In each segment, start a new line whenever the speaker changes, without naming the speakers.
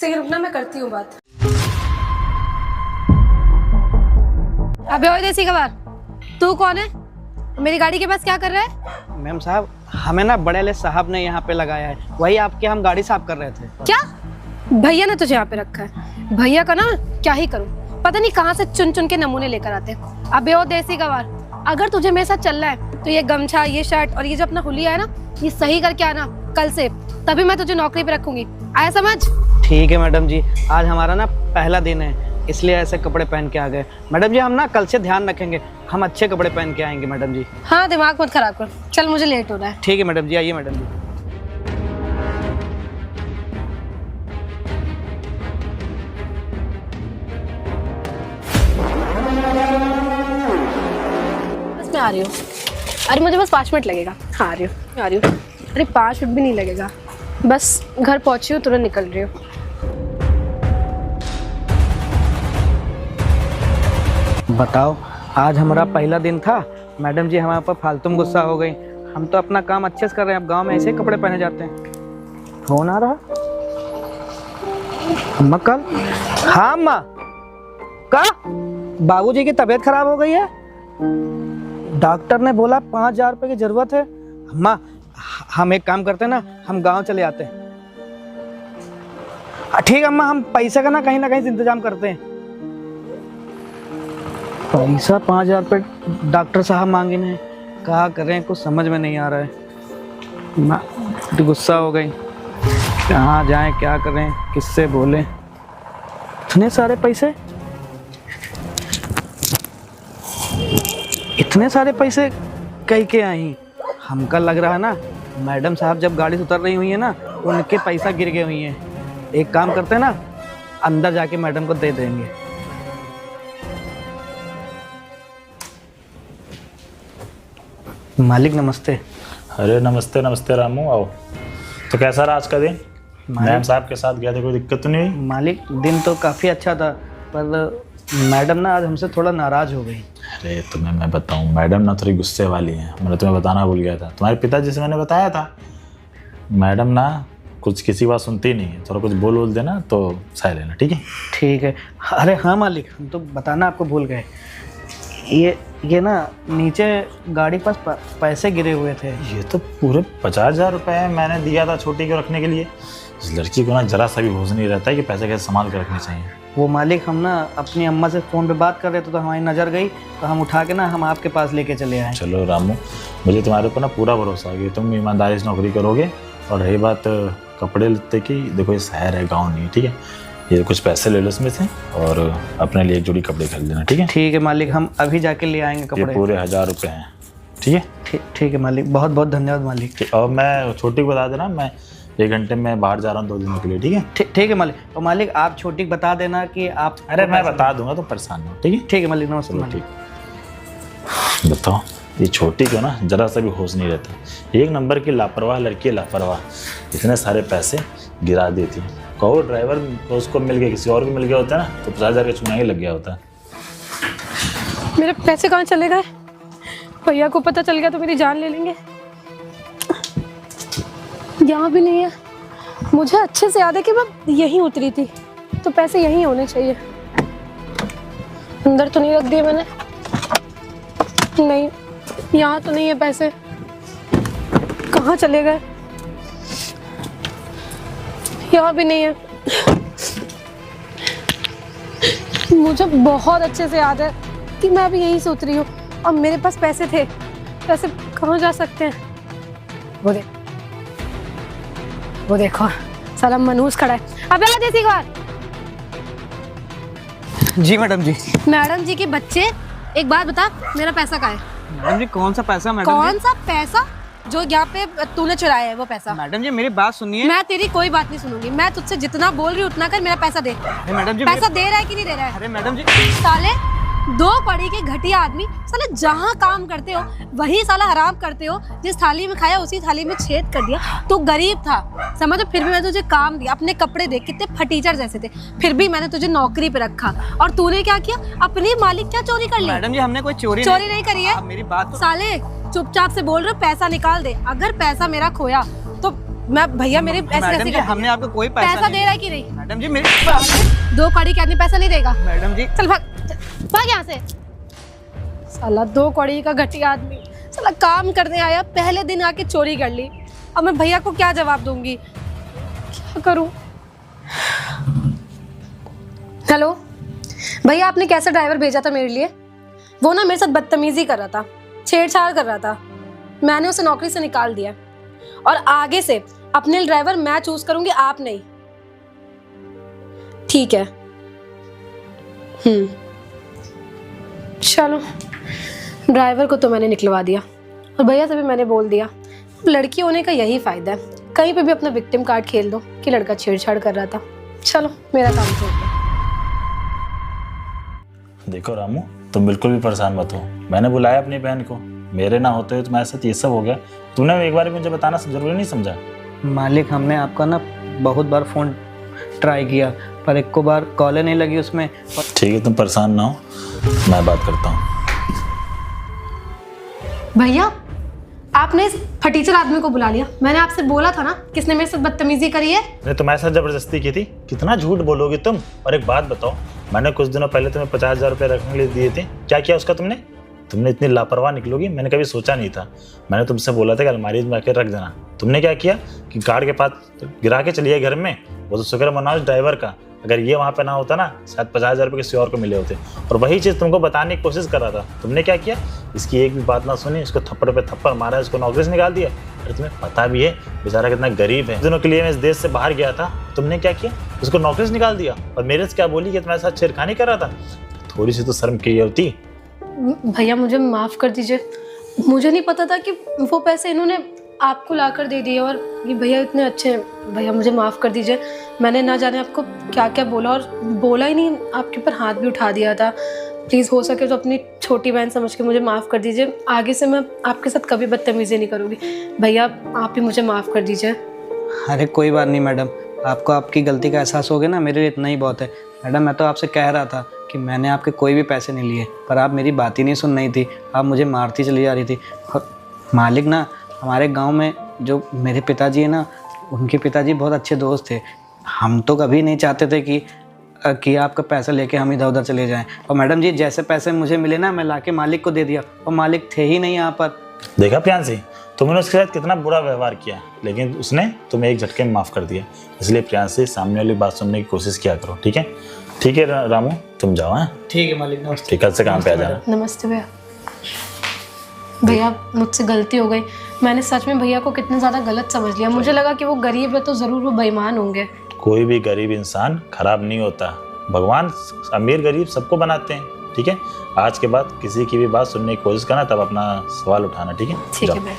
सही रुकना, मैं करती हूँ बात। अबे ओए देसी गवार, तू कौन है? मेरी गाड़ी के पास क्या कर रहा है?
मैम साहब, हमें ना बड़े वाले साहब ने यहाँ पे लगाया है, वही आपके हम गाड़ी साफ कर रहे थे।
क्या भैया ने तुझे यहाँ पे रखा है? भैया का ना क्या ही करूँ, पता नहीं कहाँ से चुन चुन के नमूने लेकर आते हैं। अबे ओ देसी गवार, अगर तुझे मेरे साथ चलना है तो ये गमछा, ये शर्ट और ये जो अपना हुलिया है ना, ये सही करके आना कल से, तभी मैं तुझे नौकरी पे रखूंगी। आया समझ?
ठीक है मैडम जी, आज हमारा ना पहला दिन है, इसलिए ऐसे कपड़े पहन के आ गए। मैडम जी हम ना कल से ध्यान रखेंगे, हम अच्छे कपड़े पहन के आएंगे मैडम जी।
हाँ, दिमाग मत खराब कर, चल मुझे लेट हो रहा है।
ठीक है मैडम जी, आइए मैडम जी।
बस मैं आ रही हूँ। अरे मुझे बस 5 मिनट लगेगा। हाँ आ रही हूँ। अरे 5 मिनट भी नहीं लगेगा, बस घर पहुँची हूँ, तुरंत निकल रही हूँ।
बताओ, आज हमारा पहला दिन था, मैडम जी हमारे पर फालतू में गुस्सा हो गई। हम तो अपना काम अच्छे से कर रहे हैं, अब गांव में ऐसे ही कपड़े पहने जाते हैं। फोन आ रहा। अम्मा कल? हाँ अम्मा। का? बाबूजी की तबीयत खराब हो गई है, डॉक्टर ने बोला 5,000 रुपए की जरूरत है। अम्मा हम एक काम करते हैं ना, हम गांव चले आते हैं। ठीक है अम्मा, हम पैसे का ना कहीं से इंतजाम करते हैं। पैसा 5,000 रुपये डॉक्टर साहब मांगे हैं, क्या करें, कुछ समझ में नहीं आ रहा है। माँ गुस्सा हो गई, कहाँ जाएं, क्या करें, किससे बोलें। इतने सारे पैसे, इतने सारे पैसे कहीं के आई? हमका लग रहा है ना, मैडम साहब जब गाड़ी से उतर रही हुई है ना, उनके पैसा गिर गए हुई हैं। एक काम करते हैं ना, अंदर जाके मैडम को दे देंगे। मालिक नमस्ते।
अरे नमस्ते नमस्ते रामू, आओ। तो कैसा रहा आज का दिन? मैम साहब के साथ गया था, कोई दिक्कत तो नहीं हुई?
मालिक दिन तो काफ़ी अच्छा था, पर मैडम ना आज हमसे थोड़ा नाराज़ हो गई।
अरे तुम्हें मैं बताऊं, मैडम ना थोड़ी गुस्से वाली हैं, मैंने तुम्हें बताना भूल गया था। तुम्हारे पिताजी से मैंने बताया था, मैडम ना कुछ किसी बात सुनती नहीं है, थोड़ा कुछ बोल देना तो सह लेना, ठीक है?
ठीक है। अरे हाँ मालिक, हम तो बताना आपको भूल गए, ये ना नीचे गाड़ी पास पैसे गिरे हुए थे।
ये तो पूरे 50,000 रुपये मैंने दिया था छोटी को रखने के लिए। इस लड़की को ना जरा सा भी होश नहीं रहता है कि पैसे कैसे संभाल के रखने चाहिए।
वो मालिक हम ना अपनी अम्मा से फ़ोन पे बात कर रहे थे, तो हमारी नज़र गई, तो हम उठा के ना हम आपके पास लेके चले आए।
चलो रामू, मुझे तुम्हारे ऊपर ना पूरा भरोसा है कि तुम ईमानदारी से नौकरी करोगे। और रही बात कपड़े लत्ते की, देखो ये शहर है, गाँव नहीं है, ठीक है? ये कुछ पैसे ले लो इसमें से और अपने लिए एक जोड़ी कपड़े खरीद लेना, ठीक है?
ठीक है मालिक, हम अभी जाके ले आएंगे कपड़े।
ये पूरे 1,000 रुपये हैं, ठीक है?
ठीक है मालिक, बहुत बहुत धन्यवाद मालिक।
और मैं छोटी को बता देना, मैं 1 घंटे में बाहर जा रहा हूँ 2 दिनों के लिए, ठीक है?
ठीक है मालिक। और मालिक आप छोटी को बता देना कि आप।
अरे मैं बता दूंगा, तो परेशान हो, ठीक है?
ठीक है मालिक, नमस्ते
चलो
मालिक।
ठीक। बताओ, ये छोटी को ना जरा सा भी होश नहीं रहता, एक नंबर की लापरवाह लड़की है, लापरवाह। इतने सारे पैसे गिरा देती है। कहो ड्राइवर को उसको मिल गया, किसी और को मिल गया होता है ना, तो 50,000 का चूना ही लग गया होता है।
मेरे पैसे कहाँ चले गए? भैया को पता चल गया तो मेरी जान ले लेंगे। यहाँ भी नहीं है। मुझे अच्छे से याद है कि मैं यहीं उतरी थी, तो पैसे यहीं होने चाहिए। अंदर तो नहीं रख दिए मैंने? नहीं, यहाँ तो नहीं है पैसे। कहाँ चले गए? यहाँ भी नहीं है। मुझे बहुत अच्छे से याद है कि मैं अभी यहीं से उतरी हूँ और मेरे पास पैसे थे। पैसे कहाँ जा सकते हैं? वो देखो साला मनहूस खड़ा है। अबे आ देसी गवार।
जी मैडम जी।
मैडम जी के बच्चे, एक बात बता, मेरा पैसा कहाँ है?
मैडम जी कौन सा पैसा? मैडम
कौन सा पैसा? जो यहाँ पे तूने चुराया है वो पैसा।
मैडम जी मेरी बात सुनिए।
मैं तेरी कोई बात नहीं सुनूंगी। मैं तुझसे जितना बोल रही हूँ उतना कर, मेरा पैसा दे।
अरे मैडम जी
पैसा दे रहा है कि नहीं दे रहा है?
अरे मैडम जी,
साले 2 पढ़ी के घटिया आदमी, साले जहाँ काम करते हो वही साला हराम करते हो। जिस थाली में खाया उसी थाली में छेद कर दिया। तू गरीब था समझो, फिर भी मैंने तुझे काम दिया। अपने कपड़े देख कितने फटीचर जैसे थे, फिर भी मैंने तुझे नौकरी पे रखा। और तूने क्या किया? अपनी मालिक क्या चोरी कर ली?
मैडम जी हमने कोई चोरी
नहीं करी है।
मेरी बात
साले चुपचाप से बोल रहे हो, पैसा निकाल दे। अगर पैसा मेरा खोया तो मैं भैया मेरे ऐसे
मैडम
कैसे
जी
कर
हमने आपको कोई पैसा
पैसा
नहीं
दे रहा है कि नहीं?
मैडम जी मेरी
2 कौड़ी के आदमी पैसा नहीं देगा।
मैडम जी
चल भाग यहाँ से। साला 2 कौड़ी का घटिया आदमी, साला काम करने आया, पहले दिन आके चोरी कर ली। अब मैं भैया को क्या जवाब दूंगी, क्या करूं? हेलो भैया, आपने कैसा ड्राइवर भेजा था मेरे लिए? वो ना मेरे साथ बदतमीजी कर रहा था, छेड़छाड़ कर रहा था। मैंने उसे नौकरी से निकाल दिया और आगे से अपने ड्राइवर मैं चूज करूंगी, आप नहीं। ठीक है। चलो, ड्राइवर को तो मैंने निकलवा दिया और भैया से भी मैंने बोल दिया। लड़की होने का यही फायदा है, कहीं पे भी अपना विक्टिम कार्ड खेल दो कि लड़का छेड़छाड़ कर रहा था। चलो मेरा काम तो हो गया।
देखो रामू, तुम बिल्कुल भी परेशान मत हो। मैंने बुलाया अपनी बहन को, मेरे ना होते हुए तुम्हारे साथ ये सब हो गया। तूने एक बार भी मुझे बताना जरूरी नहीं समझा?
मालिक हमने आपका ना बहुत बार फ़ोन ट्राई किया पर एक को बार कॉल नहीं लगी उसमें।
ठीक है, तुम परेशान ना हो, मैं बात करता हूँ।
भैया आपने इस फटीचर आदमी को बुला लिया। मैंने आपसे बोला था ना किसने मेरे साथ बदतमीजी करी है।
मैंने तुम्हारे साथ जबरदस्ती की थी? कितना झूठ बोलोगे तुम। और एक बात बताओ, मैंने कुछ दिनों पहले तुम्हें 50,000 रुपये रखने के लिए दिए थे, क्या किया उसका तुमने? तुमने इतनी लापरवाह निकलोगी मैंने कभी सोचा नहीं था। मैंने तुमसे बोला था कि अलमारी में आकर रख देना, तुमने क्या किया कि गार्ड के पास गिरा के चलिए घर में। वो तो शुक्र मनाओ ड्राइवर का, अगर ये वहाँ पे ना होता ना शायद 50,000 रुपये किसी और को मिले होते। और वही चीज़ तुमको बताने की कोशिश कर रहा था, तुमने क्या किया? इसकी एक भी बात ना सुनी, इसको थप्पड़ पे थप्पड़ मारा, इसको नौकरी से निकाल दिया। अरे तुम्हें पता भी है बेचारा कितना गरीब है। दिनों के लिए मैं इस देश से बाहर गया था, तुमने क्या किया? उसको नौकरी से निकाल दिया और मेरे से क्या बोली कि तुम्हारे साथ छेड़खानी कर रहा था। थोड़ी सी तो शर्म की होती।
भैया मुझे माफ़ कर दीजिए, मुझे नहीं पता था कि वो पैसे इन्होंने आपको लाकर दे दिए और ये भैया इतने अच्छे हैं। भैया मुझे माफ़ कर दीजिए, मैंने ना जाने आपको क्या क्या बोला और बोला ही नहीं, आपके ऊपर हाथ भी उठा दिया था। प्लीज़ हो सके तो अपनी छोटी बहन समझ के मुझे माफ़ कर दीजिए। आगे से मैं आपके साथ कभी बदतमीज़ी नहीं करूँगी। भैया आप ही मुझे माफ़ कर दीजिए।
अरे कोई बात नहीं मैडम, आपको आपकी गलती का एहसास हो गया ना, मेरे लिए इतना ही बहुत है। मैडम मैं तो आपसे कह रहा था कि मैंने आपके कोई भी पैसे नहीं लिए, पर आप मेरी बात ही नहीं सुन रही थी, आप मुझे मारती चली जा रही थी। और मालिक ना हमारे गांव में जो मेरे पिताजी है ना, उनके पिताजी बहुत अच्छे दोस्त थे। हम तो कभी नहीं चाहते थे कि आपका पैसा लेके हम इधर उधर चले जाएं। और मैडम जी जैसे पैसे मुझे मिले ना, मैं लाके मालिक को दे दिया और मालिक थे ही नहीं यहाँ पर।
देखा प्रियांशी, तुमने उसके साथ कितना बुरा व्यवहार किया, लेकिन उसने तुम्हें एक झटके में माफ़ कर दिया। इसलिए प्रियांशी सामने वाली बात सुनने की कोशिश किया करो, ठीक है? ठीक है रामू, तुम जाओ। हाँ
ठीक है मालिक, नमस्ते।
ठीक, कल से काम पे आ जाना।
नमस्ते भैया। भैया मुझसे गलती हो गई, मैंने सच में भैया को कितना ज़्यादा गलत समझ लिया। मुझे लगा कि वो गरीब है तो ज़रूर वो बेईमान होंगे।
कोई भी गरीब इंसान खराब नहीं होता, भगवान अमीर गरीब सबको बनाते हैं, ठीक है? आज के बाद किसी की भी बात सुनने की कोशिश करना, तब अपना सवाल उठाना, ठीक है?
ठीक है भैया।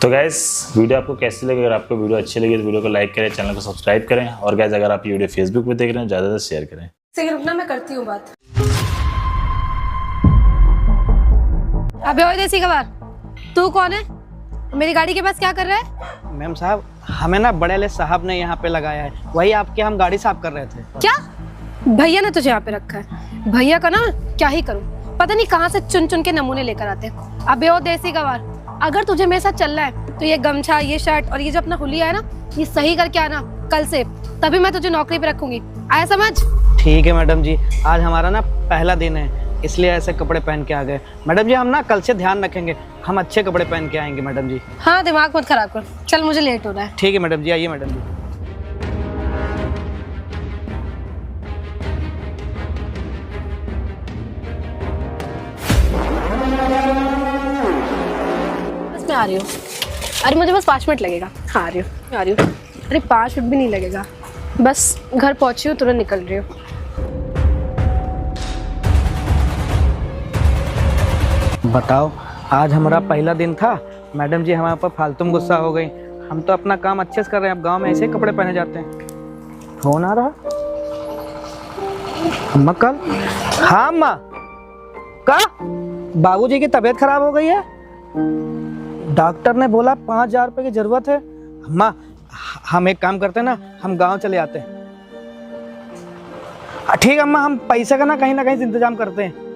तो गैस वीडियो आपको कैसी लगी? अगर आपको वीडियो अच्छी लगी तो वीडियो को लाइक करें, चैनल को सब्सक्राइब करें। और गैस अगर आप ये वीडियो फेसबुक पे देख रहे हैं ज़्यादा से शेयर करें।
सेकंड रुकना, मैं करती हूँ बात। अबे ओए देसी गवार, तू कौन है? मेरी गाड़ी के पास क्या कर रहा है?
मैम साहब हमें ना बड़े वाले साहब ने यहाँ पे लगाया है, वही आपके हम गाड़ी साफ कर रहे थे।
क्या भैया ने तुझे यहाँ पे रखा है? भैया का ना क्या ही करूँ, पता नहीं कहाँ से चुन चुन के नमूने लेकर आते हैं। अबे ओ देसी गवार, अगर तुझे मेरे साथ चलना है तो ये गमछा, ये शर्ट और ये जो अपना हुलिया है ना, ये सही करके आना कल से, तभी मैं तुझे नौकरी पे रखूंगी। आया समझ?
ठीक है मैडम जी, आज हमारा ना पहला दिन है इसलिए ऐसे कपड़े पहन के आ गए। मैडम जी हम ना कल से ध्यान रखेंगे, हम अच्छे कपड़े पहन के आएंगे मैडम जी।
हाँ दिमाग मत खराब कर, चल मुझे लेट हो रहा है।
ठीक है मैडम जी, आइए मैडम जी।
बस मैं आ रही हूँ। अरे मुझे बस 5 मिनट लगेगा। हाँ आ रही हूँ। अरे 5 मिनट भी नहीं लगेगा, बस घर पहुँची हूँ, तुरंत निकल रही हूँ।
बताओ आज हमारा पहला दिन था, मैडम जी हमारे ऊपर फालतू में गुस्सा हो गई। हम तो अपना काम अच्छे से कर रहे हैं, अब गांव में ऐसे ही कपड़े पहने जाते हैं। फोन आ रहा अम्मा कल? हाँ अम्मा का बाबूजी की तबीयत खराब हो गई है, डॉक्टर ने बोला 5,000 रुपये की जरूरत है। अम्मा हम एक काम करते हैं ना, हम गांव चले आते हैं। ठीक है अम्मा, हम पैसे का ना कहीं से इंतजाम करते हैं।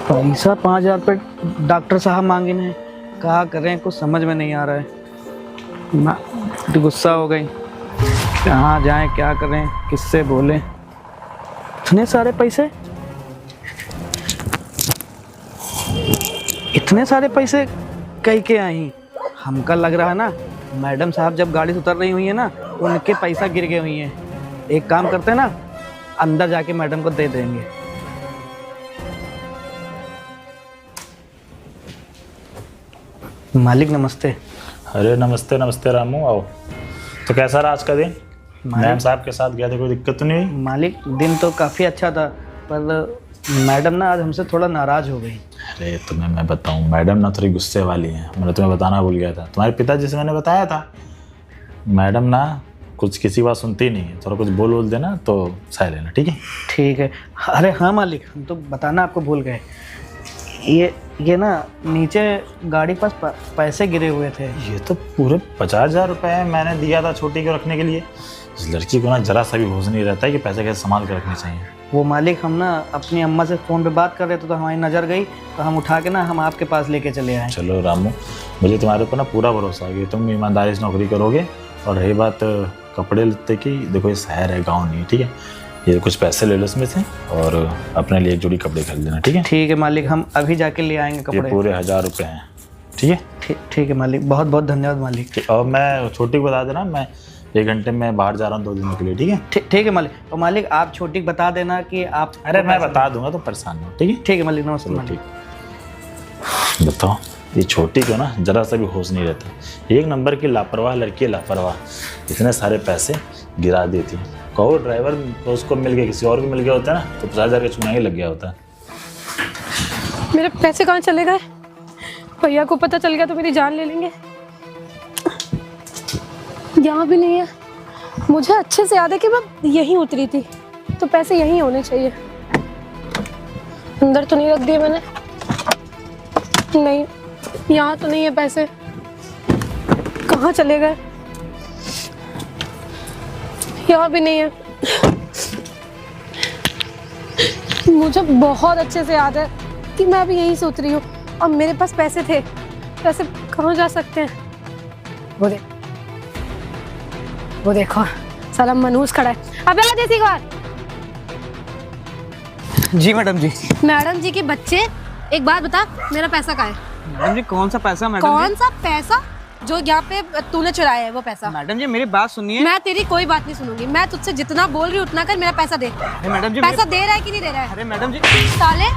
पैसा 5,000 रुपये डॉक्टर साहब मांगे हैं, कहाँ करें, कुछ समझ में नहीं आ रहा है। मैं तो गुस्सा हो गई, कहाँ जाएं, क्या करें, किससे बोलें। इतने सारे पैसे, इतने सारे पैसे कहीं के आई। हमका लग रहा है ना, मैडम साहब जब गाड़ी से उतर रही हुई है ना, उनके पैसा गिर गए हुई हैं। एक काम करते हैं ना, अंदर जाके मैडम को दे देंगे। मालिक नमस्ते।
अरे नमस्ते नमस्ते रामू, आओ। तो कैसा रहा आज का दिन? मैम साहब के साथ गया था, कोई दिक्कत तो नहीं हुई?
मालिक दिन तो काफ़ी अच्छा था, पर मैडम ना आज हमसे थोड़ा नाराज़ हो गई।
अरे तुम्हें मैं बताऊं, मैडम ना थोड़ी गुस्से वाली हैं। मैंने तुम्हें बताना भूल गया था, तुम्हारे पिताजी से मैंने बताया था। मैडम ना कुछ किसी बात सुनती नहीं है, थोड़ा कुछ बोल देना तो सह लेना, ठीक है?
ठीक है। अरे हाँ मालिक, हम तो बताना आपको भूल गए। ये ना नीचे गाड़ी पास पैसे गिरे हुए थे।
ये तो पूरे 50,000 रुपये मैंने दिया था छोटी को रखने के लिए। इस लड़की को ना जरा सा भी होश नहीं रहता है कि पैसे कैसे संभाल के रखने चाहिए।
वो मालिक हम ना अपनी अम्मा से फ़ोन पे बात कर रहे थे, तो हमारी नज़र गई, तो हम उठा के ना हम आपके पास लेके चले आए।
चलो रामू, मुझे तुम्हारे ऊपर ना पूरा भरोसा है कि तुम ईमानदारी से नौकरी करोगे। और रही बात कपड़े लेते की, देखो ये शहर है, गाँव नहीं, ठीक है? ये कुछ पैसे ले लो इसमें से और अपने लिए एक जोड़ी कपड़े खरीद लेना, ठीक है?
ठीक है मालिक, हम अभी जाके ले आएंगे
ये
कपड़े।
पूरे 1,000 रुपये हैं, ठीक है?
ठीक है मालिक, बहुत बहुत धन्यवाद मालिक।
और मैं छोटी को बता देना, मैं 1 घंटे में बाहर जा रहा हूँ 2 दिनों के लिए, ठीक है?
ठीक है मालिक। और मालिक आप छोटी को बता देना कि आप।
अरे मैं बता दूंगा, तो परेशान हो, ठीक है?
ठीक है मालिक, नमस्ते
चलो
मालिक।
ठीक। बताओ, ये छोटी को ना जरा सा भी होश नहीं रहता। एक नंबर की लापरवाह लड़की है, लापरवाह। इतने सारे पैसे गिरा देती है। कहो ड्राइवर को उसको मिल गया, किसी और को मिल गया होता ना तो 50,000 का चुना ही लग गया होता।
मेरे पैसे कहाँ चले गए? भैया को पता चल गया तो मेरी जान ले लेंगे। यहाँ भी नहीं है। मुझे अच्छे से याद है कि मैं यहीं उतरी थी, तो पैसे यहीं होने चाहिए। अंदर तो नहीं रख दिए मैंने? नहीं, यहाँ तो नहीं है पैसे। कहाँ चले गए? यहाँ भी नहीं है। मुझे बहुत अच्छे से याद है कि मैं अभी यहीं से उतरी हूँ और मेरे पास पैसे थे। पैसे कहाँ जा सकते हैं? वो देखो, साला मनूस खड़ा है। अबे आ देसी बार।
जी मैडम जी।
मैडम जी के बच्चे, एक बात बता, मेरा पैसा कहाँ है?
मैडम जी कौन सा पैसा? मैडम
कौन सा पैसा? जो यहाँ पे तूने चुराया है वो पैसा।
मैडम जी मेरी बात सुनिए।
मैं तेरी कोई बात नहीं सुनूंगी। मैं तुझसे जितना बोल रही हूँ उतना कर। मेरा पैसा दे।
अरे मैडम जी
पैसा दे रहा है कि नहीं दे रहा है?
अरे मैडम जी,
साले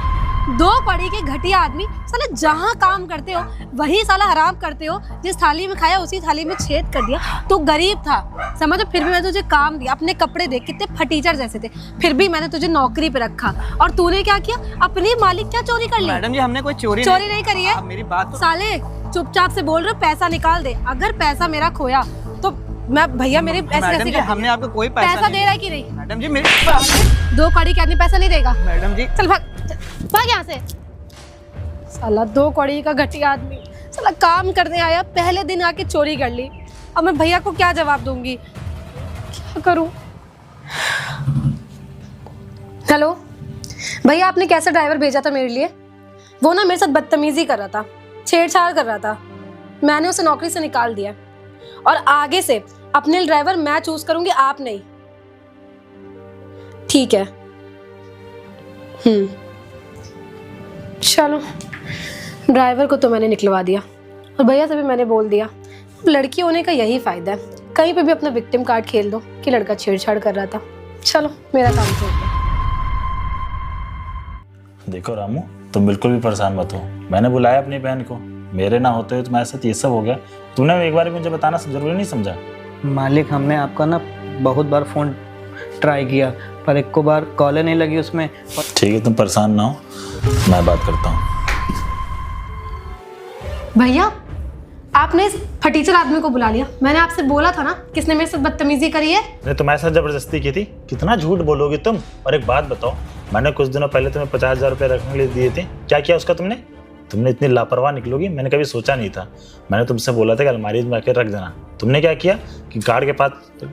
2 पढ़ी के घटिया आदमी, साले जहाँ काम करते हो वही साला हराम करते हो। जिस थाली में खाया उसी थाली में छेद कर दिया। तू गरीब था समझ, फिर भी मैंने तुझे काम दिया। अपने कपड़े देख कितने फटीचर जैसे थे, फिर भी मैंने तुझे नौकरी पे रखा। और तूने क्या किया? अपनी मालिक क्या चोरी कर ली?
मैडम जी हमने कोई चोरी
नहीं करी है।
मेरी बात
साले चुपचाप से बोल रहे हो, पैसा निकाल दे। अगर पैसा मेरा खोया तो मैं भैया मेरे
मैडम जी हमने आपको कोई
पैसा दे रहा है कि नहीं?
मैडम जी मेरी
2 कौड़ी के आदमी पैसा नहीं देगा।
मैडम जी
चल भाग यहाँ से। साला 2 कौड़ी का घटिया आदमी, साला काम करने आया, पहले दिन आके चोरी कर ली। अब मैं भैया को क्या जवाब दूंगी? क्या करूं? हेलो भैया, आपने कैसा ड्राइवर भेजा था मेरे लिए? वो ना मेरे साथ बदतमीजी कर रहा था, छेड़छाड़ कर रहा था। मैंने उसे नौकरी से निकाल दिया और आगे से अपने ड्राइवर मैं चूज करूंगी, आप नहीं। ठीक है। चलो, ड्राइवर को तो मैंने निकलवा दिया और भैया से भी मैंने बोल दिया। लड़की होने का यही फायदा है, कहीं पे भी अपना विक्टिम कार्ड खेल दो कि लड़का छेड़छाड़ कर रहा था। चलो मेरा काम छोड़ दो।
देखो रामू, तुम बिल्कुल भी परेशान मत हो। मैंने बुलाया अपनी बहन को, मेरे ना होते हुए तुम्हारे साथ ये सब हो गया। तूने एक बार भी मुझे बताना जरूरी नहीं समझा?
मालिक हमने आपका ना बहुत बार फ़ोन ट्राई किया, पर एक को बार कॉल नहीं लगी उसमें।
ठीक है, तुम परेशान ना हो, मैं बात करता हूँ।
भैया, आपने इस फटीचर आदमी को बुला लिया। मैंने आपसे बोला था ना किसने मेरे साथ बदतमीजी करी है।
मैंने तुम्हारे साथ जबरदस्ती की थी। कितना झूठ बोलोगी तुम। और एक बात बताओ, मैंने कुछ दिनों पहले तुम्हें 50,000 रुपये रखने के लिए दिए थे, क्या किया उसका तुमने? तुमने इतनी लापरवाह निकलोगी मैंने कभी सोचा नहीं था। मैंने तुमसे बोला था कि अलमारी में आके रख देना। तुमने क्या किया कि गार्ड के पास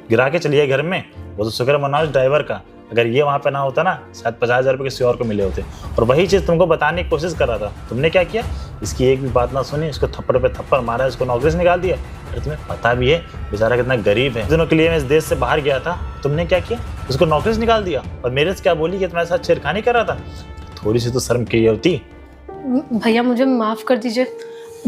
गिरा के चलिए घर में। वो तो शुक्र मनाओ ड्राइवर का, अगर ये वहाँ पे ना होता ना, शायद 50,000 रुपये किसी और को मिले होते। और वही चीज़ तुमको बताने की कोशिश कर रहा था, तुमने क्या किया, इसकी एक भी बात ना सुनी, इसको थप्पड़ पे थप्पड़ मारा, इसको नौकरी से निकाल दिया। अरे तुम्हें पता भी है बेचारा कितना गरीब है, दिनों के लिए मैं इस देश से बाहर गया था, तुमने क्या किया, उसको नौकरी से निकाल दिया। और मेरे से क्या बोली कि तुम्हारे साथ छेड़खानी कर रहा था, थोड़ी सी तो शर्म की होती।
भैया मुझे माफ़ कर दीजिए,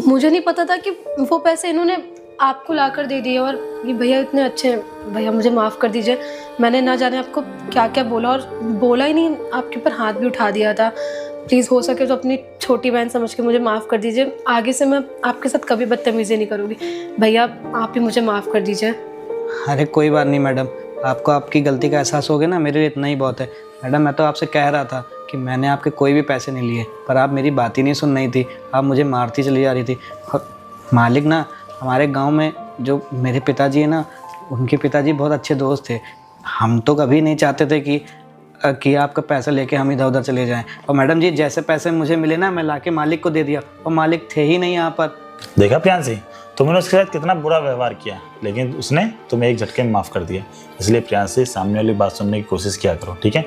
मुझे नहीं पता था कि वो पैसे इन्होंने आपको ला कर दे दिए, और ये भैया इतने अच्छे हैं। भैया मुझे माफ़ कर दीजिए, मैंने ना जाने आपको क्या क्या बोला, और बोला ही नहीं, आपके ऊपर हाथ भी उठा दिया था। प्लीज़ हो सके तो अपनी छोटी बहन समझ के मुझे माफ़ कर दीजिए, आगे से मैं आपके साथ कभी बदतमीज़ी नहीं करूँगी। भैया आप ही मुझे माफ़ कर दीजिए।
अरे कोई बात नहीं मैडम, आपको आपकी गलती का एहसास हो गया ना, मेरे लिए इतना ही बहुत है। मैडम मैं तो आपसे कह रहा था कि मैंने आपके कोई भी पैसे नहीं लिए, पर आप मेरी बात ही नहीं सुन रही थी, आप मुझे मारती चली जा रही थी। और मालिक ना, हमारे गांव में जो मेरे पिताजी है ना, उनके पिताजी बहुत अच्छे दोस्त थे। हम तो कभी नहीं चाहते थे कि आपका पैसा लेके हम इधर उधर चले जाएं। और मैडम जी जैसे पैसे मुझे मिले ना, मैं लाके मालिक को दे दिया, और मालिक थे ही नहीं यहाँ पर।
देखा प्रियांशी, तुमने उसके साथ कितना बुरा व्यवहार किया, लेकिन उसने तुम्हें एक झटके में माफ़ कर दिया। इसलिए प्रियांशी, सामने वाली बात सुनने की कोशिश किया करो, ठीक है?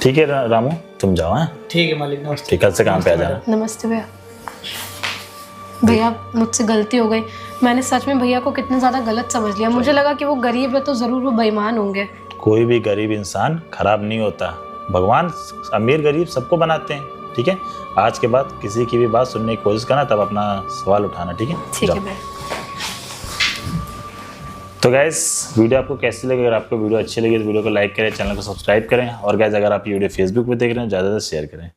ठीक है रामू, तुम जाओ। हाँ
ठीक है मालिक, नमस्ते।
ठीक है, कल से काम पे आ जाना।
नमस्ते भैया। भैया मुझसे गलती हो गई, मैंने सच में भैया को कितना ज़्यादा गलत समझ लिया। मुझे लगा कि वो गरीब है तो ज़रूर वो बेईमान होंगे।
कोई भी गरीब इंसान खराब नहीं होता, भगवान अमीर गरीब सबको बनाते हैं, ठीक है? आज के बाद किसी की भी बात सुनने की कोशिश करना, तब अपना सवाल उठाना, ठीक है?
ठीक है भैया।
तो गैस वीडियो आपको कैसी लगी? अगर आपको वीडियो अच्छी लगी तो वीडियो को लाइक करें, चैनल को सब्सक्राइब करें, और गैस अगर आप ये वीडियो फेसबुक पे देख रहे हैं ज़्यादा से शेयर करें।